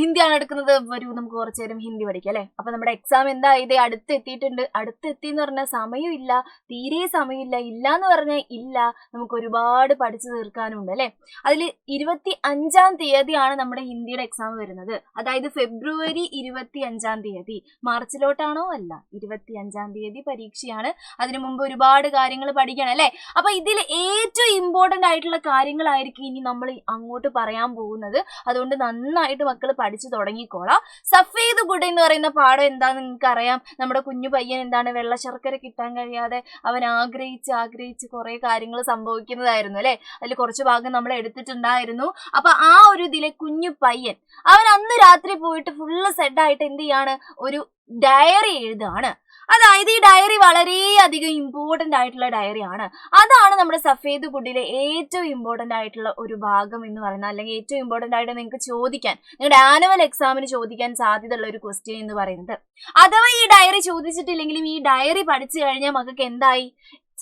ഹിന്ദിയാണ് എടുക്കുന്നത്, വരൂ നമുക്ക് കുറച്ചു നേരം ഹിന്ദി പഠിക്കാം അല്ലെ. അപ്പൊ നമ്മുടെ എക്സാം എന്താ ഇത് അടുത്തെത്തിയിട്ടുണ്ട്. അടുത്തെത്തി എന്ന് പറഞ്ഞാൽ സമയമില്ല, തീരെ സമയമില്ല. ഇല്ല എന്ന് പറഞ്ഞാൽ ഇല്ല, നമുക്ക് ഒരുപാട് പഠിച്ചു തീർക്കാനുണ്ട് അല്ലെ. അതിൽ 25-ാം തീയതിയാണ് നമ്മുടെ ഹിന്ദിയുടെ എക്സാം വരുന്നത്. അതായത് ഫെബ്രുവരി 25-ാം തീയതി. മാർച്ചിലോട്ടാണോ? അല്ല, 25-ാം തീയതി പരീക്ഷയാണ്. അതിനു മുമ്പ് ഒരുപാട് കാര്യങ്ങൾ പഠിക്കണം അല്ലെ. അപ്പൊ ഇതിൽ ഏറ്റവും ഇമ്പോർട്ടന്റ് ആയിട്ടുള്ള കാര്യങ്ങളായിരിക്കും ഇനി നമ്മൾ അങ്ങോട്ട് പറയാൻ പോകുന്നത്. അതുകൊണ്ട് നന്നായിട്ട് മക്കൾ പഠിച്ചു തുടങ്ങിക്കോളാം. സഫേദ് ഗുഡ് എന്ന് പറയുന്ന പാഠം എന്താണെന്ന് നിങ്ങൾക്ക് അറിയാം. നമ്മുടെ കുഞ്ഞു പയ്യൻ എന്താണ് വെള്ള ശർക്കര കിട്ടാൻ കഴിയാതെ അവൻ ആഗ്രഹിച്ച് കുറെ കാര്യങ്ങൾ സംഭവിക്കുന്നതായിരുന്നു അല്ലെ. അതിൽ കുറച്ച് ഭാഗം നമ്മൾ എടുത്തിട്ടുണ്ടായിരുന്നു. അപ്പൊ ആ ഒരു ഇതിലെ കുഞ്ഞു പയ്യൻ അവൻ അന്ന് രാത്രി പോയിട്ട് ഫുള്ള് സെഡായിട്ട് എന്ത് ചെയ്യാണ്, ഒരു ഡയറി എഴുതാണ്. അതായത് ഈ ഡയറി വളരെയധികം ഇമ്പോർട്ടന്റ് ആയിട്ടുള്ള ഡയറിയാണ്. അതാണ് നമ്മുടെ സഫേദ് ഗുഡിലെ ഏറ്റവും ഇമ്പോർട്ടന്റ് ആയിട്ടുള്ള ഒരു ഭാഗം എന്ന് പറയുന്നത്. അല്ലെങ്കിൽ ഏറ്റവും ഇമ്പോർട്ടന്റ് ആയിട്ട് നിങ്ങൾക്ക് ചോദിക്കാൻ, നിങ്ങളുടെ ആനുവൽ എക്സാമിന് ചോദിക്കാൻ സാധ്യതയുള്ള ഒരു ക്വസ്റ്റ്യൻ എന്ന് പറയുന്നത്. അഥവാ ഈ ഡയറി ചോദിച്ചിട്ടില്ലെങ്കിലും ഈ ഡയറി പഠിച്ചു കഴിഞ്ഞാൽ മക്കൾക്ക് എന്തായി,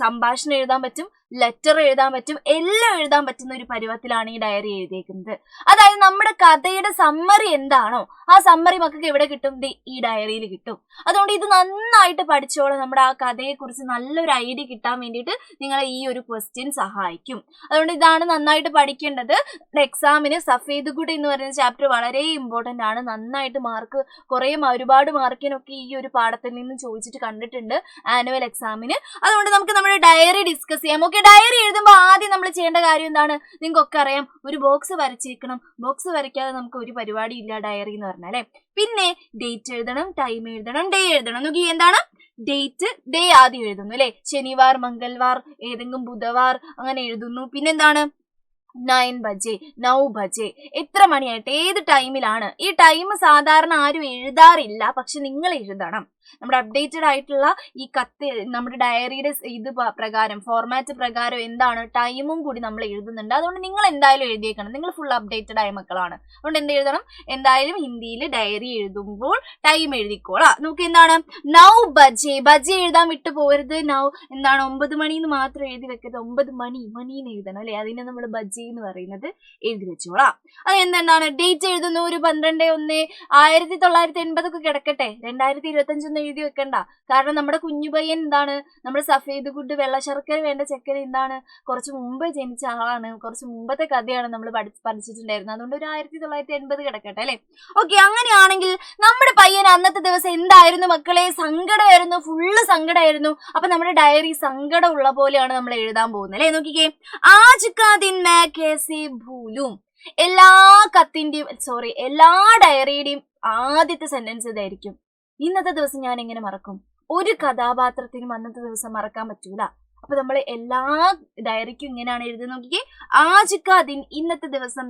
സംഭാഷണം എഴുതാൻ പറ്റും, ലെറ്റർ എഴുതാൻ പറ്റും, എല്ലാം എഴുതാൻ പറ്റുന്ന ഒരു പരുവത്തിലാണ് ഈ ഡയറി എഴുതിയേക്കുന്നത്. അതായത് നമ്മുടെ കഥയുടെ സമ്മറി എന്താണോ ആ സമ്മറി മക്കൾക്ക് എവിടെ കിട്ടും, ഈ ഡയറിയിൽ കിട്ടും. അതുകൊണ്ട് ഇത് നന്നായിട്ട് പഠിച്ചോളാം. നമ്മുടെ ആ കഥയെ കുറിച്ച് നല്ലൊരു ഐഡിയ കിട്ടാൻ വേണ്ടിയിട്ട് നിങ്ങളെ ഈ ഒരു ക്വസ്റ്റ്യൻ സഹായിക്കും. അതുകൊണ്ട് ഇതാണ് നന്നായിട്ട് പഠിക്കേണ്ടത്. എക്സാമിന് സഫേദ് ഗുഡ് എന്ന് പറയുന്ന ചാപ്റ്റർ വളരെ ഇമ്പോർട്ടന്റ് ആണ്. നന്നായിട്ട് മാർക്ക് ഒരുപാട് മാർക്കിനൊക്കെ ഈ ഒരു പാഠത്തിൽ നിന്ന് ചോദിച്ചിട്ട് കണ്ടിട്ടുണ്ട് ആനുവൽ എക്സാമിന്. അതുകൊണ്ട് നമുക്ക് നമ്മുടെ ഡയറി ഡിസ്കസ് ചെയ്യാം. ഓക്കെ, ഡയറി എഴുതുമ്പോൾ ആദ്യം നമ്മൾ ചെയ്യേണ്ട കാര്യം എന്താണ്, നിങ്ങൾക്കൊക്കെ അറിയാം, ഒരു ബോക്സ് വരച്ചേക്കണം. ബോക്സ് വരയ്ക്കാതെ നമുക്ക് ഒരു പരിപാടി ഇല്ല ഡയറി എന്ന് പറഞ്ഞാൽ അല്ലെ. പിന്നെ ഡേറ്റ് എഴുതണം, ടൈം എഴുതണം, ഡേ എഴുതണം. നോക്കി എന്താണ് ഡേ ആദ്യം എഴുതുന്നു അല്ലെ. ശനിവാർ, മംഗൾവാർ, ഏതെങ്കിലും ബുധവാർ അങ്ങനെ എഴുതുന്നു. പിന്നെന്താണ് 9 ബജെ, എത്ര മണിയായിട്ട്, ഏത് ടൈമിലാണ്. ഈ ടൈം സാധാരണ ആരും എഴുതാറില്ല, പക്ഷെ നിങ്ങൾ എഴുതണം. നമ്മുടെ അപ്ഡേറ്റഡ് ആയിട്ടുള്ള ഈ കത്ത്, നമ്മുടെ ഡയറിയുടെ ഇത് പ്രകാരം, ഫോർമാറ്റ് പ്രകാരം എന്താണ് ടൈമും കൂടി നമ്മൾ എഴുതുന്നുണ്ട്. അതുകൊണ്ട് നിങ്ങൾ എന്തായാലും എഴുതിയേക്കണം. നിങ്ങൾ ഫുൾ അപ്ഡേറ്റഡ് ആയ മക്കളാണ്. അതുകൊണ്ട് എന്ത് എഴുതണം, എന്തായാലും ഹിന്ദിയിൽ ഡയറി എഴുതുമ്പോൾ ടൈം എഴുതിക്കോളാം. നമുക്ക് എന്താണ് 9 ബജെ എഴുതാൻ വിട്ടു പോകരുത്. എന്താണ് 9 മണിന്ന് മാത്രം എഴുതി വെക്കരുത്, 9 മണിന്ന് എഴുതണം അല്ലെ. അതിനെ നമ്മൾ ബജെ എന്ന് പറയുന്നത് എഴുതി വെച്ചോളാം. അത് എന്താണ് ഡേറ്റ് എഴുതുന്നു, ഒരു 12/1/1980 കിടക്കട്ടെ, 2025 എഴുതി വെക്കണ്ട. കാരണം നമ്മുടെ കുഞ്ഞു പയ്യൻ എന്താണ്, നമ്മുടെ സഫേദ് ഗുഡ് വെള്ള ശർക്കര വേണ്ട ചെക്കൻ എന്താണ്, കുറച്ച് മുമ്പ് ജനിച്ച ആളാണ്. കുറച്ച് മുമ്പത്തെ കഥയാണ് നമ്മൾ പഠിച്ചിട്ടുണ്ടായിരുന്നത്. അതുകൊണ്ട് ഒരു 1980 കിടക്കട്ടെ അല്ലെ. ഓക്കെ, അങ്ങനെയാണെങ്കിൽ നമ്മുടെ പയ്യൻ അന്നത്തെ ദിവസം എന്തായിരുന്നു മക്കളെ, സങ്കടമായിരുന്നു, ഫുള്ള് സങ്കടമായിരുന്നു. അപ്പൊ നമ്മുടെ ഡയറി സങ്കടം ഉള്ള പോലെയാണ് നമ്മൾ എഴുതാൻ പോകുന്നത് അല്ലെ. നോക്കിക്കേ, ആജ് കാ ദിൻ മേ കൈസേ ഭൂലും. എല്ലാ ഡയറിയുടെയും ആദ്യത്തെ സെന്റൻസ് ഇതായിരിക്കും, ഇന്നത്തെ ദിവസം ഞാൻ എങ്ങനെ മറക്കും. ഒരു കഥാപാത്രത്തിനും അന്നത്തെ ദിവസം മറക്കാൻ പറ്റൂല. അപ്പൊ നമ്മൾ എല്ലാ ഡയറിക്കും ഇങ്ങനെയാണ് എഴുതുന്നത്. നോക്കിക്കേ, ആജ് കാ ദിൻ, ഇന്നത്തെ ദിവസം,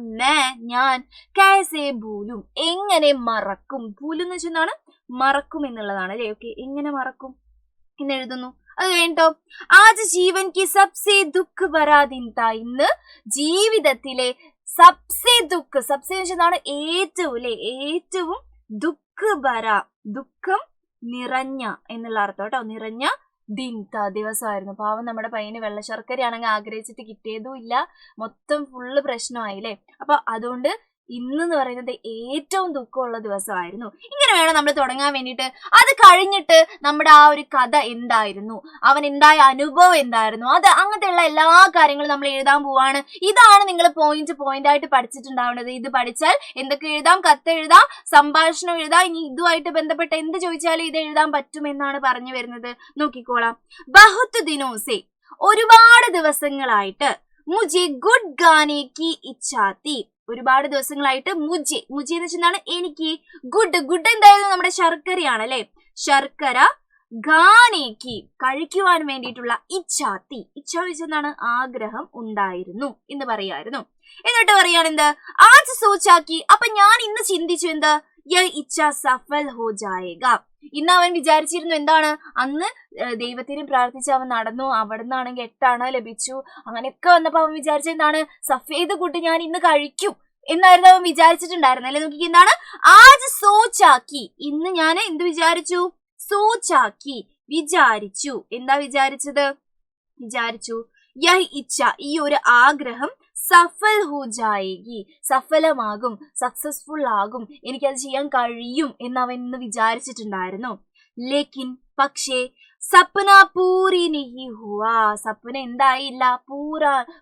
ഞാൻ, കൈസേ ഭൂലും, എങ്ങനെ മറക്കും. ഭൂലും എന്ന് വെച്ചാൽ മറക്കും എന്നുള്ളതാണ് അല്ലേ. ഓക്കെ, എങ്ങനെ മറക്കും എന്ന് എഴുതുന്നു. അത് കഴിഞ്ഞിട്ടോ, ആജ് ജീവൻ കി സബ്സെ ദുഃഖ് ഭരാ ദിൻ താ, ഇന്ന് ജീവിതത്തിലെ സബ്സെ ദുഃഖ്, സബ്സെ വെച്ചാൽ ഏറ്റവും അല്ലെ, ഏറ്റവും ദുഃഖ് ഭര, ദുഃഖം നിറഞ്ഞ എന്നുള്ള അർത്ഥം കേട്ടോ. നിറഞ്ഞ ദിവസമായിരുന്നു. പാവം നമ്മുടെ പയ്യന് വെള്ള ശർക്കരയാണെങ്കിൽ ആഗ്രഹിച്ചിട്ട് കിട്ടിയതും ഇല്ല, മൊത്തം ഫുള്ള് പ്രശ്നമായില്ലേ. അപ്പൊ അതുകൊണ്ട് ഇന്ന് പറയുന്നത് ഏറ്റവും ദുഃഖമുള്ള ദിവസമായിരുന്നു. ഇങ്ങനെ വേണം നമ്മൾ തുടങ്ങാൻ വേണ്ടിയിട്ട്. അത് കഴിഞ്ഞിട്ട് നമ്മുടെ ആ ഒരു കഥ എന്തായിരുന്നു, അവൻ ഉണ്ടായ അനുഭവം എന്തായിരുന്നു, അത് അങ്ങനത്തെയുള്ള എല്ലാ കാര്യങ്ങളും നമ്മൾ എഴുതാൻ പോവാണ്. ഇതാണ് നിങ്ങൾ പോയിന്റ് ആയിട്ട് പഠിച്ചിട്ടുണ്ടാവുന്നത്. ഇത് പഠിച്ചാൽ എന്തൊക്കെ എഴുതാം, കത്ത് എഴുതാം, സംഭാഷണം എഴുതാം. ഇനി ഇതുമായിട്ട് ബന്ധപ്പെട്ട എന്ത് ചോദിച്ചാലും ഇത് എഴുതാൻ പറ്റുമെന്നാണ് പറഞ്ഞു വരുന്നത്. നോക്കിക്കോളാം. ബഹുത് ദിനോസെ, ഒരുപാട് ദിവസങ്ങളായിട്ട്, മുജെ ഗുഡ് ഗാനെ കി ഇച്ഛാ തി, ഒരുപാട് ദിവസങ്ങളായിട്ട് മുജെ എന്ന് വെച്ചാൽ എനിക്ക്, ഗുഡ് എന്തായാലും നമ്മുടെ ശർക്കരയാണ് അല്ലെ. ശർക്കര, ഗാനേക്ക് കഴിക്കുവാൻ വേണ്ടിയിട്ടുള്ള ഇച്ഛാത്തി, ഇച്ഛ വെച്ചെന്താണ് ആഗ്രഹം ഉണ്ടായിരുന്നു എന്ന് പറയായിരുന്നു. എന്നിട്ട് പറയാണ് എന്ത്, ആജ് സോച്ചാക്കി, അപ്പൊ ഞാൻ ഇന്ന് ചിന്തിച്ചു എന്ത്, ഇച്ഛ സഫൽ ഹോ ജായേഗ, ഇന്ന് അവൻ വിചാരിച്ചിരുന്നു എന്താണ്, അന്ന് ദൈവത്തിനെ പ്രാർത്ഥിച്ച് അവൻ നടന്നു, അവിടെ നിന്നാണെങ്കിൽ 8 അണ ലഭിച്ചു, അങ്ങനെയൊക്കെ വന്നപ്പോ അവൻ വിചാരിച്ച എന്താണ്, സഫേദ് ഗുഡ് ഞാൻ ഇന്ന് കഴിക്കും എന്നായിരുന്നു അവൻ വിചാരിച്ചിട്ടുണ്ടായിരുന്നു അല്ലെ. നോക്കി എന്താണ്, ആജ് സോച്ചാക്കി, ഇന്ന് ഞാൻ എന്ത് വിചാരിച്ചു, സോച്ചാക്കി വിചാരിച്ചു. എന്താ വിചാരിച്ചത്, വിചാരിച്ചു യഹ് ഇച്ഛ, ഈ ഒരു ആഗ്രഹം, സഫൽ ഹോ ജായേഗി, സഫലമാകും, സക്സസ്ഫുൾ ആകും, എനിക്കത് ചെയ്യാൻ കഴിയും എന്ന് അവൻ ഇന്ന് വിചാരിച്ചിട്ടുണ്ടായിരുന്നു. ലേക്കിൻ പക്ഷേ സപ്ന പൂരി നെഹി ഹുവാ, സപ്ന എന്തായില്ല,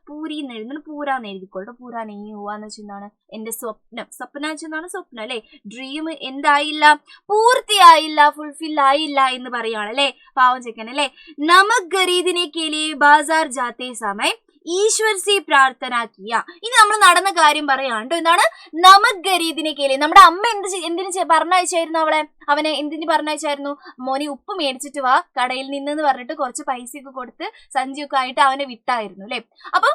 പൂരിന്ന് എഴുതുന്നത് പൂരാന്ന് എഴുതിക്കോട്ടെ, പൂരാ നെഹി ഹുവാ എന്ന് വെച്ചെന്താണ് എന്റെ സ്വപ്നം, സ്വപ്ന വെച്ചെന്താണ് സ്വപ്നം അല്ലെ, ഡ്രീം എന്തായില്ല, പൂർത്തിയായില്ല, ഫുൾഫിൽ ആയില്ല എന്ന് പറയാണ് അല്ലെ, പാവം ചെക്കൻ അല്ലെ. നമക് ഖരീദിനെ കെ ലിയെ ബാസാർ ജാത്തെ സമയം ഈശ്വർ സെ പ്രാർത്ഥന കിയ. ഇനി നമ്മൾ നടന്ന കാര്യം പറയാണ്ട് എന്താണ്, നമക് ഖരീദിനെ കേലി, നമ്മുടെ അമ്മ എന്തിനു പറഞ്ഞയച്ചായിരുന്നു അവനെ എന്തിന് പറഞ്ഞയച്ചായിരുന്നു, മോനെ ഉപ്പ് മേടിച്ചിട്ട് വാ കടയിൽ നിന്ന് പറഞ്ഞിട്ട് കുറച്ച് പൈസയൊക്കെ കൊടുത്ത് സഞ്ചിയൊക്കെ ആയിട്ട് അവനെ വിട്ടായിരുന്നു അല്ലെ. അപ്പൊ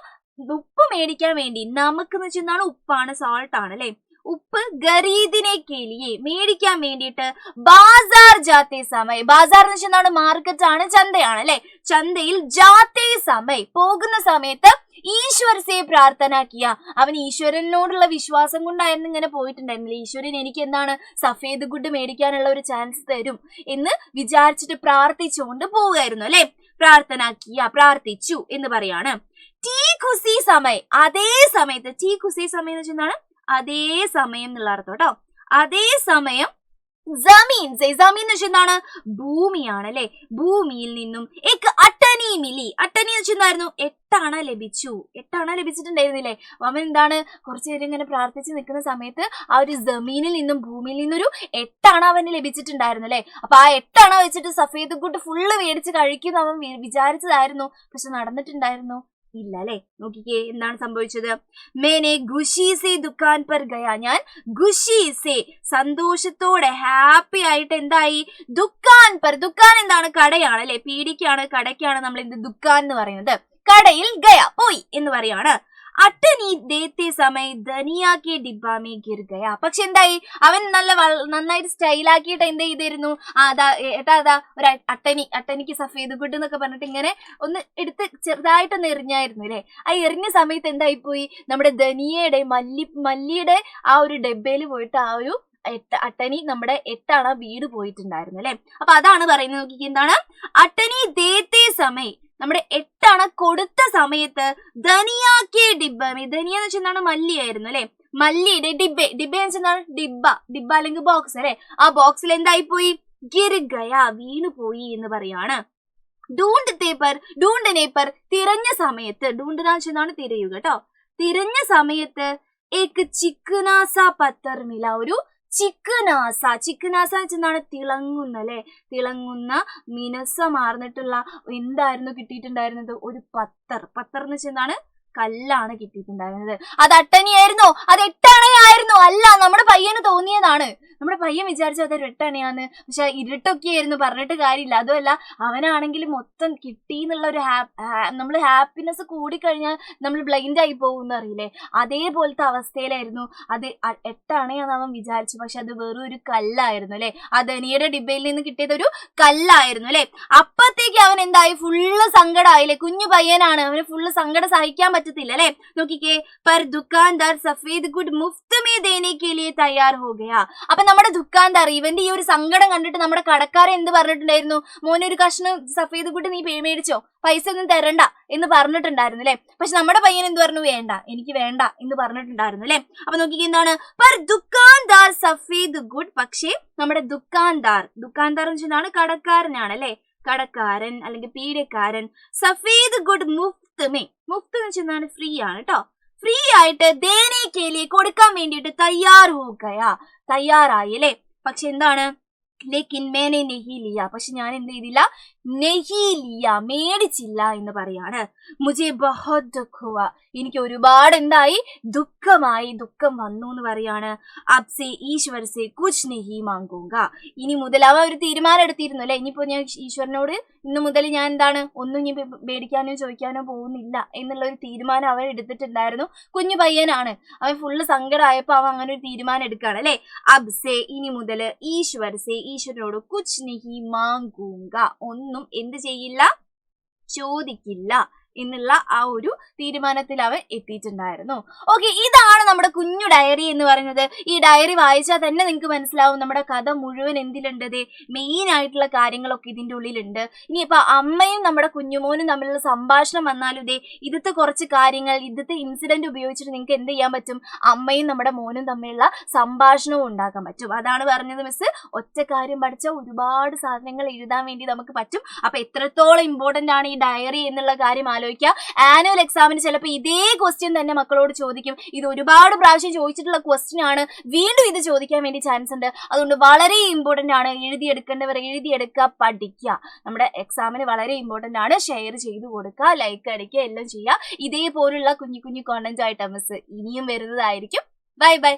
ഉപ്പ് മേടിക്കാൻ വേണ്ടി, നമുക്ക് എന്ന് വെച്ചാൽ ഉപ്പാണ്, സാൾട്ട് ആണ് അല്ലെ, ഉപ്പ് ഖരീദിനെ കേലിയെ മേടിക്കാൻ വേണ്ടിയിട്ട് ബാസാർ ജാത്തെ സമയം, ബാസാർ എന്ന് വെച്ചാൽ മാർക്കറ്റ് ആണ്, ചന്തയാണ് അല്ലെ, ചന്തയിൽ ജാത്തെ സമയം പോകുന്ന സമയത്ത് ഈശ്വർ സെ പ്രാർത്ഥന കിയ, അവൻ ഈശ്വരനോടുള്ള വിശ്വാസം കൊണ്ടായിരുന്നു ഇങ്ങനെ പോയിട്ടുണ്ടായിരുന്നില്ല, ഈശ്വരൻ എനിക്ക് എന്താണ് സഫേദ് ഗുഡ് മേടിക്കാനുള്ള ഒരു ചാൻസ് തരും എന്ന് വിചാരിച്ചിട്ട് പ്രാർത്ഥിച്ചുകൊണ്ട് പോവുകയായിരുന്നു അല്ലെ. പ്രാർത്ഥന കിയ, പ്രാർത്ഥിച്ചു എന്ന് പറയാണ്. ടീ ഖുസി സമയം, അതേ സമയത്ത്, ടീ ഖുസി സമയം എന്ന് വെച്ചാൽ അതേ സമയം എന്നുള്ള അർത്ഥം കേട്ടോ, അതേ സമയം ജമീൻ എന്ന് വെച്ചാൽ എന്താണ്, ഭൂമിയാണ് അല്ലെ, ഭൂമിയിൽ നിന്നും എക് അട്ടനി മിലി, അട്ടനി എന്ന് വെച്ചായിരുന്നു 8 അണ ലഭിച്ചു, 8 അണ ലഭിച്ചിട്ടുണ്ടായിരുന്നില്ലേ. അവൻ എന്താണ് കുറച്ചു നേരം ഇങ്ങനെ പ്രാർത്ഥിച്ച് നിൽക്കുന്ന സമയത്ത് ആ ഒരു ജമീനിൽ നിന്നും ഭൂമിയിൽ നിന്നൊരു 8 അണ അവന് ലഭിച്ചിട്ടുണ്ടായിരുന്നു അല്ലെ. അപ്പൊ ആ 8 അണ വെച്ചിട്ട് സഫേദ് കൂട്ട് ഫുള്ള് മേടിച്ച് കഴിക്കുന്ന അവൻ വിചാരിച്ചതായിരുന്നു, പക്ഷെ നടന്നിട്ടുണ്ടായിരുന്നു ഇല്ല അല്ലെ. നോക്കിക്കേ എന്താണ് സംഭവിച്ചത്, മേനെ ഖുഷി സെ ദുക്കാൻ പർ ഗയ, ഞാൻ ഖുഷി സെ സന്തോഷത്തോടെ ഹാപ്പി ആയിട്ട് എന്തായി, ദുക്കാൻ പർ, ദുക്കാൻ എന്താണ് കടയാണ് അല്ലെ, പീടിക്കാണ് കടയ്ക്കാണ് നമ്മൾ എന്ത് ദുക്കാൻ എന്ന് പറയുന്നത്, കടയിൽ ഗയ പോയി എന്ന് പറയാണ്. അട്ടനി ദേത്തെ സമയം ധനിയാക്കിയ ഡിബ്ബാമേ ഗിർ ഗയ, പക്ഷെ എന്തായി, അവൻ നന്നായിട്ട് സ്റ്റൈലാക്കിയിട്ട് എന്ത് ചെയ്തിരുന്നു, ഏട്ടാ ഒരു അട്ടനിക്ക് സഫേദ് ഗുഡ് എന്നൊക്കെ പറഞ്ഞിട്ട് ഇങ്ങനെ ഒന്ന് എടുത്ത് ചെറുതായിട്ടൊന്ന് എറിഞ്ഞായിരുന്നു അല്ലെ. ആ എറിഞ്ഞ സമയത്ത് എന്തായിപ്പോയി, നമ്മുടെ ധനിയയുടെ മല്ലിയുടെ ആ ഒരു ഡബ്ബയിൽ പോയിട്ട് ആ ഒരു അട്ടനി നമ്മുടെ 8 അണ വീട് പോയിട്ടുണ്ടായിരുന്നു അല്ലെ. അപ്പൊ അതാണ് പറയുന്നത്, നോക്കിക്ക് എന്താണ്, അട്ടനി ദേത്തെ സമയം, നമ്മുടെ 8 അണ കൊടുത്ത സമയത്ത് ധനിയാക്കിയ ഡിബ്ബമേ, ധനിയ എന്ന് വെച്ചാൽ മല്ലിയായിരുന്നു അല്ലെ, മല്ലിയുടെ ഡിബ്ബ എന്ന് വെച്ചാൽ ഡിബ്ബ അല്ലെങ്കിൽ ബോക്സ് അല്ലെ, ആ ബോക്സിൽ എന്തായി പോയി, ഗിർ ഗയ വീണു പോയി എന്ന് പറയാണ്. ഡൂണ്ടനെ പർ തിരഞ്ഞ സമയത്ത്, ഡൂണ്ടന വെച്ചാൽ തിരയുക കേട്ടോ, തിരഞ്ഞ സമയത്ത് ഏക് ചിക്കനാസ പത്തർ മില, ഒരു ചിക്കനാസ വെച്ചെന്താണ് തിളങ്ങുന്ന അല്ലെ, തിളങ്ങുന്ന മിനുസമാർന്നിട്ടുള്ള എന്തായിരുന്നു കിട്ടിയിട്ടുണ്ടായിരുന്നത്, ഒരു പത്തർ എന്ന് വെച്ചെന്താണ് കല്ലാണ് കിട്ടിയിട്ടുണ്ടായിരുന്നത്. അത് അട്ടണിയായിരുന്നോ, അത് 8 അണയായിരുന്നോ, അല്ല, നമ്മുടെ പയ്യന് തോന്നിയതാണ്, നമ്മുടെ പയ്യൻ വിചാരിച്ചു അതൊരു 8 അണയാന്ന്, പക്ഷെ ഇരുട്ടൊക്കെ ആയിരുന്നു, പറഞ്ഞിട്ട് കാര്യമില്ല. അതുമല്ല അവനാണെങ്കിൽ മൊത്തം കിട്ടി എന്നുള്ള ഒരു നമ്മൾ ഹാപ്പിനെസ് കൂടിക്കഴിഞ്ഞാൽ നമ്മൾ ബ്ലൈൻഡ് ആയി പോകുമെന്ന് അറിയില്ലേ, അതേപോലത്തെ അവസ്ഥയിലായിരുന്നു. അത് 8 അണയാന്ന് അവൻ വിചാരിച്ചു, പക്ഷെ അത് വെറും ഒരു കല്ലായിരുന്നു അല്ലെ, ആ ധനിയുടെ ഡിബയിൽ നിന്ന് കിട്ടിയത് ഒരു കല്ലായിരുന്നു അല്ലെ. അപ്പത്തേക്ക് അവൻ എന്തായി, ഫുള്ള് സങ്കടമായില്ലേ, കുഞ്ഞു പയ്യനാണ്, അവന് ഫുള്ള് സങ്കടം സഹിക്കാൻ പറ്റത്തില്ല അല്ലെ. നോക്കിക്കേ, പർ ദുക്കാൻദാർ Safed good Muft may ദേനെ K ലിയെ തയ്യാർ ഹോ ഗയ, അപ്പൊ നമ്മുടെ ദുക്കാൻദാർ ഇവന്റെ ഈ ഒരു സങ്കടം കണ്ടിട്ട് നമ്മുടെ കടക്കാരൻ എന്ത് പറഞ്ഞിട്ടുണ്ടായിരുന്നു, മോനെ ഒരു കഷ്ണം സഫേദ് ഗുഡ് നീ മേടിച്ചോ, പൈസ ഒന്നും തരണ്ട എന്ന് പറഞ്ഞിട്ടുണ്ടായിരുന്നു അല്ലെ. പക്ഷെ നമ്മുടെ പയ്യൻ എന്ത് പറഞ്ഞു, വേണ്ട, എനിക്ക് വേണ്ട എന്ന് പറഞ്ഞിട്ടുണ്ടായിരുന്നു അല്ലെ. അപ്പൊ നോക്കിക്കേ എന്താണ്, പർ ദുക്കാൻദാർ സഫേദ് ഗുഡ്, പക്ഷേ നമ്മുടെ ദുക്കാൻദാർ എന്ന് വെച്ചാൽ കടക്കാരനാണ് അല്ലെ, കടക്കാരൻ അല്ലെങ്കിൽ പീഡിയക്കാരൻ, സഫേദ് ഗുഡ് മുഫ്ത് എന്ന് വെച്ചാൽ ഫ്രീ ആണ് കേട്ടോ, ഫ്രീ ആയിട്ട് ദേനെ കേലിയെ കൊടുക്കാൻ വേണ്ടിയിട്ട് തയ്യാറായി അല്ലെ. പക്ഷെ എന്താണ്, ലേക്കിൻ മേനെ നെഹി ലിയ, പക്ഷെ ഞാൻ എന്ത് ചെയ്തില്ല, നെഹി ലിയ മേടിച്ചില്ല എന്ന് പറയാണ്. മുझे बहुत दुख हुआ, എനിക്ക് ഒരുപാട് എന്തായി, ദുഃഖം വന്നു എന്ന് പറയാണ്. അബ്സെ ഈശ്വർ സെ കുച്ച് നെഹി മാംഗൂങ്ക, ഇനി മുതൽ അവ ഒരു തീരുമാനം എടുത്തിരുന്നു അല്ലെ, ഇനിയിപ്പോ ഞാൻ ഈശ്വരനോട് ഇന്ന് മുതൽ ഞാൻ എന്താണ് ഒന്നും ഇനി മേടിക്കാനോ ചോദിക്കാനോ പോകുന്നില്ല എന്നുള്ള ഒരു തീരുമാനം അവൻ എടുത്തിട്ടുണ്ടായിരുന്നു. കുഞ്ഞു പയ്യനാണ്, അവൻ ഫുള്ള് സങ്കടമായപ്പോ അവൻ അങ്ങനെ ഒരു തീരുമാനം എടുക്കുകയാണ് അല്ലെ. അബ്സെ ഇനി മുതൽ ഈശ്വരനോട് കുച്ച് നെഹി മാംഗൂങ്ക, ഒന്നും എന്ത് ചെയ്യില്ല, ചോദിക്കില്ല എന്നുള്ള ആ ഒരു തീരുമാനത്തിൽ അവൻ എത്തിയിട്ടുണ്ടായിരുന്നു. ഓക്കെ, ഇതാണ് നമ്മുടെ കുഞ്ഞു ഡയറി എന്ന് പറയുന്നത്. ഈ ഡയറി വായിച്ചാൽ തന്നെ നിങ്ങൾക്ക് മനസ്സിലാവും നമ്മുടെ കഥ മുഴുവൻ എന്തിലുണ്ട്, മെയിൻ ആയിട്ടുള്ള കാര്യങ്ങളൊക്കെ ഇതിന്റെ ഉള്ളിലുണ്ട്. ഇനിയിപ്പൊ അമ്മയും നമ്മുടെ കുഞ്ഞുമോനും തമ്മിലുള്ള സംഭാഷണം വന്നാലും ഇതത്തെ കുറച്ച് കാര്യങ്ങൾ, ഇതത്തെ ഇൻസിഡന്റ് ഉപയോഗിച്ചിട്ട് നിങ്ങൾക്ക് എന്ത് ചെയ്യാൻ പറ്റും, അമ്മയും നമ്മുടെ മോനും തമ്മിലുള്ള സംഭാഷണവും ഉണ്ടാക്കാൻ പറ്റും. അതാണ് പറഞ്ഞത് മിസ്, ഒറ്റ കാര്യം പഠിച്ചാൽ ഒരുപാട് സാധനങ്ങൾ എഴുതാൻ വേണ്ടി നമുക്ക് പറ്റും. അപ്പൊ എത്രത്തോളം ഇമ്പോർട്ടന്റ് ആണ് ഈ ഡയറി എന്നുള്ള കാര്യം ആലോചിക്കുക. ആനുവൽ എക്സാമിന് ചിലപ്പോൾ ഇതേ ക്വസ്റ്റ്യൻ തന്നെ മക്കളോട് ചോദിക്കും. ഇത് ഒരുപാട് പ്രാവശ്യം ചോദിച്ചിട്ടുള്ള ക്വസ്റ്റ്യൻ ആണ്, വീണ്ടും ഇത് ചോദിക്കാൻ വേണ്ടി ചാൻസ് ഉണ്ട്. അതുകൊണ്ട് വളരെ ഇമ്പോർട്ടന്റ് ആണ്. എഴുതിയെടുക്കേണ്ടവർ എഴുതിയെടുക്കുക, പഠിക്കുക. നമ്മുടെ എക്സാമിന് വളരെ ഇമ്പോർട്ടന്റ് ആണ്. ഷെയർ ചെയ്ത് കൊടുക്കുക, ലൈക്ക് അടിക്കുക, എല്ലാം ചെയ്യുക. ഇതേപോലുള്ള കുഞ്ഞു കുഞ്ഞു കോണ്ടന്റ് ആയിട്ട് മിസ് ഇനിയും വരുന്നതായിരിക്കും. Bye bye.